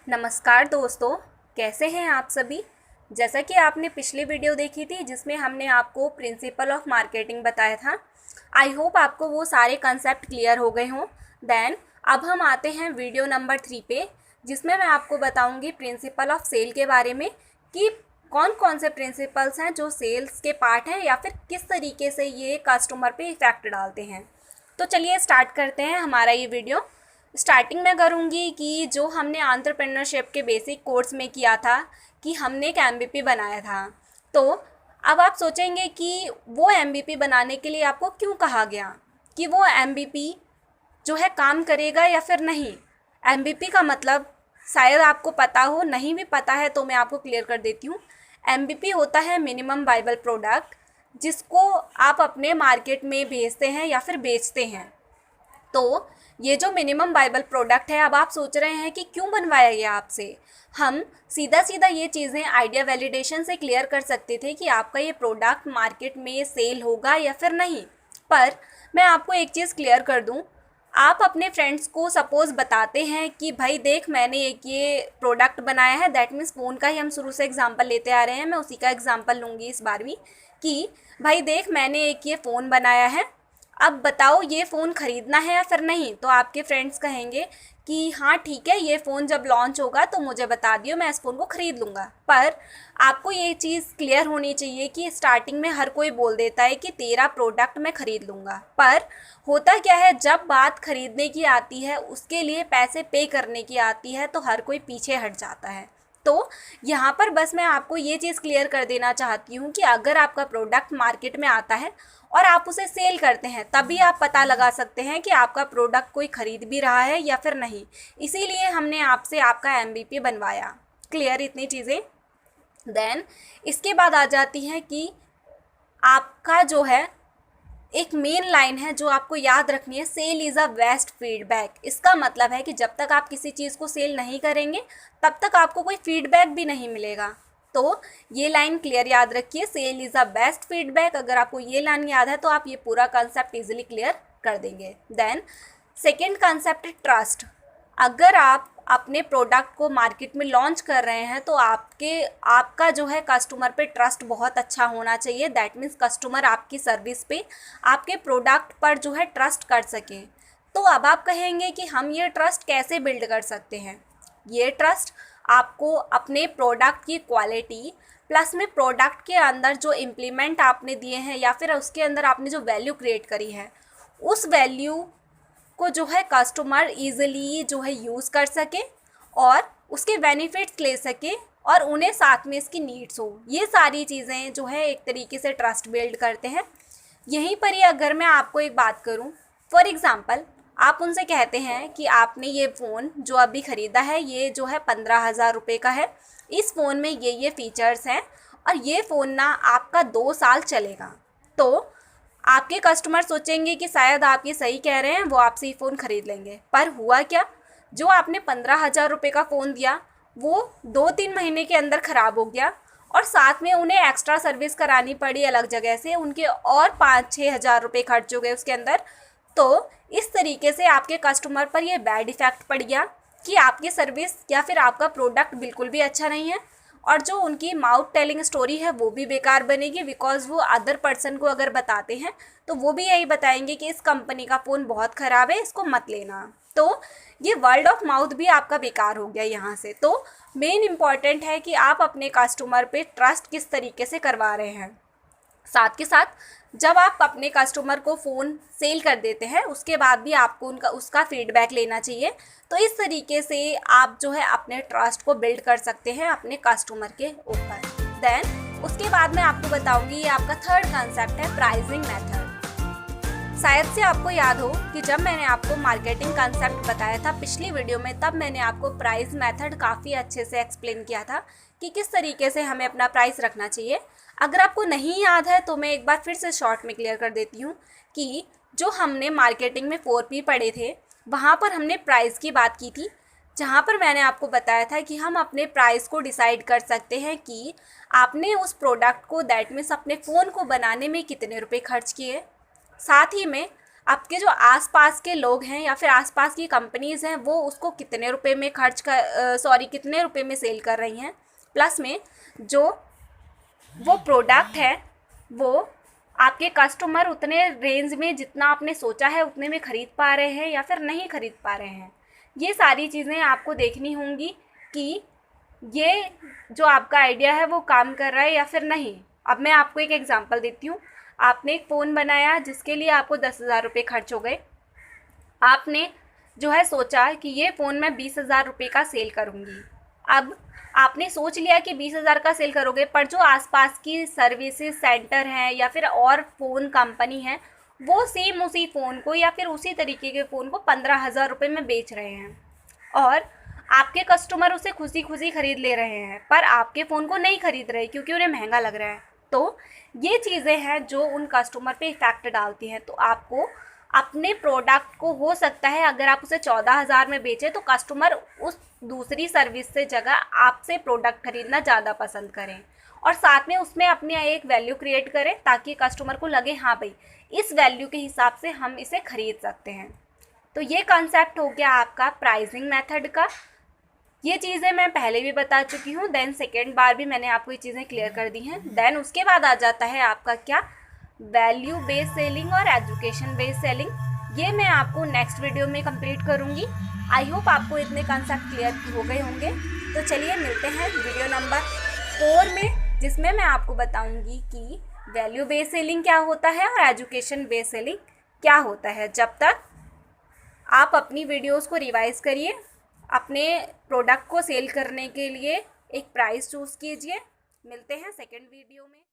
नमस्कार दोस्तों, कैसे हैं आप सभी। जैसा कि आपने पिछली वीडियो देखी थी जिसमें हमने आपको प्रिंसिपल ऑफ मार्केटिंग बताया था। आई होप आपको वो सारे कंसेप्ट क्लियर हो गए हों। देन अब हम आते हैं वीडियो नंबर 3 पे, जिसमें मैं आपको बताऊंगी प्रिंसिपल ऑफ सेल के बारे में कि कौन कौन से प्रिंसिपल्स हैं जो सेल्स के पार्ट हैं या फिर किस तरीके से ये कस्टमर पे इफ़ेक्ट डालते हैं। तो चलिए स्टार्ट करते हैं हमारा ये वीडियो। स्टार्टिंग में करूँगी कि जो हमने एंटरप्रेन्योरशिप के बेसिक कोर्स में किया था कि हमने एक एमबीपी बनाया था। तो अब आप सोचेंगे कि वो एमबीपी बनाने के लिए आपको क्यों कहा गया, कि वो एमबीपी जो है काम करेगा या फिर नहीं। एमबीपी का मतलब शायद आपको पता हो, नहीं भी पता है तो मैं आपको क्लियर कर देती हूँ। एमबीपी होता है मिनिमम वाइबल प्रोडक्ट, जिसको आप अपने मार्केट में भेजते हैं या फिर बेचते हैं। तो ये जो मिनिमम वाइबल प्रोडक्ट है, अब आप सोच रहे हैं कि क्यों बनवाया गया आपसे। हम सीधा सीधा ये चीज़ें आइडिया वैलिडेशन से क्लियर कर सकते थे कि आपका ये प्रोडक्ट मार्केट में सेल होगा या फिर नहीं। पर मैं आपको एक चीज़ क्लियर कर दूं, आप अपने फ्रेंड्स को सपोज़ बताते हैं कि भाई देख मैंने एक ये प्रोडक्ट बनाया है। दैट मीन्स फ़ोन का ही हम शुरू से एग्जांपल लेते आ रहे हैं, मैं उसी का एग्जांपल लूँगी इस बार भी कि भाई देख मैंने एक ये फ़ोन बनाया है, अब बताओ ये फ़ोन ख़रीदना है या फिर नहीं। तो आपके फ्रेंड्स कहेंगे कि हाँ ठीक है, ये फ़ोन जब लॉन्च होगा तो मुझे बता दियो, मैं इस फ़ोन को ख़रीद लूँगा। पर आपको ये चीज़ क्लियर होनी चाहिए कि स्टार्टिंग में हर कोई बोल देता है कि तेरा प्रोडक्ट मैं ख़रीद लूँगा, पर होता क्या है जब बात ख़रीदने की आती है, उसके लिए पैसे पे करने की आती है, तो हर कोई पीछे हट जाता है। तो यहाँ पर बस मैं आपको ये चीज़ क्लियर कर देना चाहती हूँ कि अगर आपका प्रोडक्ट मार्केट में आता है और आप उसे सेल करते हैं, तभी आप पता लगा सकते हैं कि आपका प्रोडक्ट कोई ख़रीद भी रहा है या फिर नहीं। इसीलिए हमने आपसे आपका एमबीपी बनवाया। क्लियर इतनी चीज़ें। देन इसके बाद आ जाती है कि आपका जो है एक मेन लाइन है जो आपको याद रखनी है, sale is a best feedback. इसका मतलब है कि जब तक आप किसी चीज़ को सेल नहीं करेंगे तब तक आपको कोई फीडबैक भी नहीं मिलेगा। तो ये लाइन क्लियर याद रखिए, sale is a best feedback. अगर आपको ये लाइन याद है तो आप ये पूरा कंसेप्ट इजीली क्लियर कर देंगे। देन सेकेंड कंसेप्ट है ट्रस्ट। अगर आप अपने प्रोडक्ट को मार्केट में लॉन्च कर रहे हैं तो आपका जो है कस्टमर पे ट्रस्ट बहुत अच्छा होना चाहिए। दैट मीन्स कस्टमर आपकी सर्विस पे, आपके प्रोडक्ट पर जो है ट्रस्ट कर सके। तो अब आप कहेंगे कि हम ये ट्रस्ट कैसे बिल्ड कर सकते हैं। ये ट्रस्ट आपको अपने प्रोडक्ट की क्वालिटी प्लस में प्रोडक्ट के अंदर जो इम्प्लीमेंट आपने दिए हैं या फिर उसके अंदर आपने जो वैल्यू क्रिएट करी है, उस वैल्यू को जो है कस्टमर ईज़िली जो है यूज़ कर सके और उसके बेनिफिट्स ले सके और उन्हें साथ में इसकी नीड्स हो। ये सारी चीज़ें जो है एक तरीके से ट्रस्ट बिल्ड करते हैं। यहीं पर ही अगर मैं आपको एक बात करूं, फॉर एग्ज़ाम्पल आप उनसे कहते हैं कि आपने ये फ़ोन जो अभी ख़रीदा है ये जो है 15,000 रुपये का है, इस फ़ोन में ये फ़ीचर्स हैं और ये फ़ोन ना आपका 2 साल चलेगा। तो आपके कस्टमर सोचेंगे कि शायद आप ये सही कह रहे हैं, वो आपसे ये फ़ोन ख़रीद लेंगे। पर हुआ क्या, जो आपने 15,000 रुपये का फ़ोन दिया वो 2-3 महीने के अंदर ख़राब हो गया और साथ में उन्हें एक्स्ट्रा सर्विस करानी पड़ी अलग जगह से, उनके और 5-6 हज़ार रुपये खर्च हो गए उसके अंदर। तो इस तरीके से आपके कस्टमर पर यह बैड इफ़ेक्ट पड़ गया कि आपकी सर्विस या फिर आपका प्रोडक्ट बिल्कुल भी अच्छा नहीं है और जो उनकी माउथ टेलिंग स्टोरी है वो भी बेकार बनेगी। बिकॉज वो अदर पर्सन को अगर बताते हैं तो वो भी यही बताएंगे कि इस कंपनी का फ़ोन बहुत ख़राब है, इसको मत लेना। तो ये वर्ड ऑफ माउथ भी आपका बेकार हो गया यहाँ से। तो मेन इम्पॉर्टेंट है कि आप अपने कस्टमर पे ट्रस्ट किस तरीके से करवा रहे हैं। साथ के साथ जब आप अपने कस्टमर को फ़ोन सेल कर देते हैं उसके बाद भी आपको उसका फीडबैक लेना चाहिए। तो इस तरीके से आप जो है अपने ट्रस्ट को बिल्ड कर सकते हैं अपने कस्टमर के ऊपर। देन उसके बाद मैं आपको बताऊंगी, ये आपका थर्ड कंसेप्ट है प्राइसिंग मेथड। शायद से आपको याद हो कि जब मैंने आपको मार्केटिंग कंसेप्ट बताया था पिछली वीडियो में, तब मैंने आपको प्राइस मेथड काफ़ी अच्छे से एक्सप्लेन किया था कि किस तरीके से हमें अपना प्राइस रखना चाहिए। अगर आपको नहीं याद है तो मैं एक बार फिर से शॉर्ट में क्लियर कर देती हूँ कि जो हमने मार्केटिंग में 4P पढ़े थे वहाँ पर हमने प्राइस की बात की थी, जहाँ पर मैंने आपको बताया था कि हम अपने प्राइस को डिसाइड कर सकते हैं कि आपने उस प्रोडक्ट को, दैट मीन्स अपने फ़ोन को बनाने में कितने रुपए खर्च किए। साथ ही में आपके जो आसपास के लोग हैं या फिर आसपास की कंपनीज़ हैं वो उसको कितने रुपए में कितने रुपए में सेल कर रही हैं, प्लस में जो वो प्रोडक्ट है वो आपके कस्टमर उतने रेंज में जितना आपने सोचा है उतने में ख़रीद पा रहे हैं या फिर नहीं ख़रीद पा रहे हैं। ये सारी चीज़ें आपको देखनी होंगी कि ये जो आपका आइडिया है वो काम कर रहा है या फिर नहीं। अब मैं आपको एक एग्जांपल देती हूँ। आपने एक फ़ोन बनाया जिसके लिए आपको 10,000 रुपये खर्च हो गए। आपने जो है सोचा कि ये फ़ोन मैं 20,000 रुपये का सेल करूँगी। अब आपने सोच लिया कि 20,000 का सेल करोगे, पर जो आसपास की सर्विसेज सेंटर हैं या फिर और फ़ोन कंपनी है वो सेम उसी फ़ोन को या फिर उसी तरीके के फ़ोन को 15,000 रुपये में बेच रहे हैं और आपके कस्टमर उसे खुशी खुशी ख़रीद ले रहे हैं, पर आपके फ़ोन को नहीं ख़रीद रहे क्योंकि उन्हें महंगा लग रहा है। तो ये चीज़ें हैं जो उन कस्टमर पे इफ़ेक्ट डालती हैं। तो आपको अपने प्रोडक्ट को, हो सकता है अगर आप उसे 14,000 में बेचें तो कस्टमर उस दूसरी सर्विस से जगह आपसे प्रोडक्ट खरीदना ज़्यादा पसंद करें और साथ में उसमें अपने एक वैल्यू क्रिएट करें ताकि कस्टमर को लगे हाँ भाई इस वैल्यू के हिसाब से हम इसे ख़रीद सकते हैं। तो ये कॉन्सेप्ट हो गया आपका प्राइसिंग मेथड का। ये चीज़ें मैं पहले भी बता चुकी हूँ, देन सेकेंड बार भी मैंने आपको ये चीज़ें क्लियर कर दी हैं। देन उसके बाद आ जाता है आपका क्या, वैल्यू बेस्ड सेलिंग और एजुकेशन बेस्ड सेलिंग। ये मैं आपको नेक्स्ट वीडियो में कंप्लीट करूँगी। आई होप आपको इतने कॉन्सेप्ट क्लियर हो गए होंगे। तो चलिए मिलते हैं वीडियो नंबर 4 में, जिसमें मैं आपको बताऊँगी कि वैल्यू बेस्ड सेलिंग क्या होता है और एजुकेशन बेस्ड सेलिंग क्या होता है। जब तक आप अपनी वीडियोज़ को रिवाइज़ करिए, अपने प्रोडक्ट को सेल करने के लिए एक प्राइस चूज़ कीजिए। मिलते हैं सेकंड वीडियो में।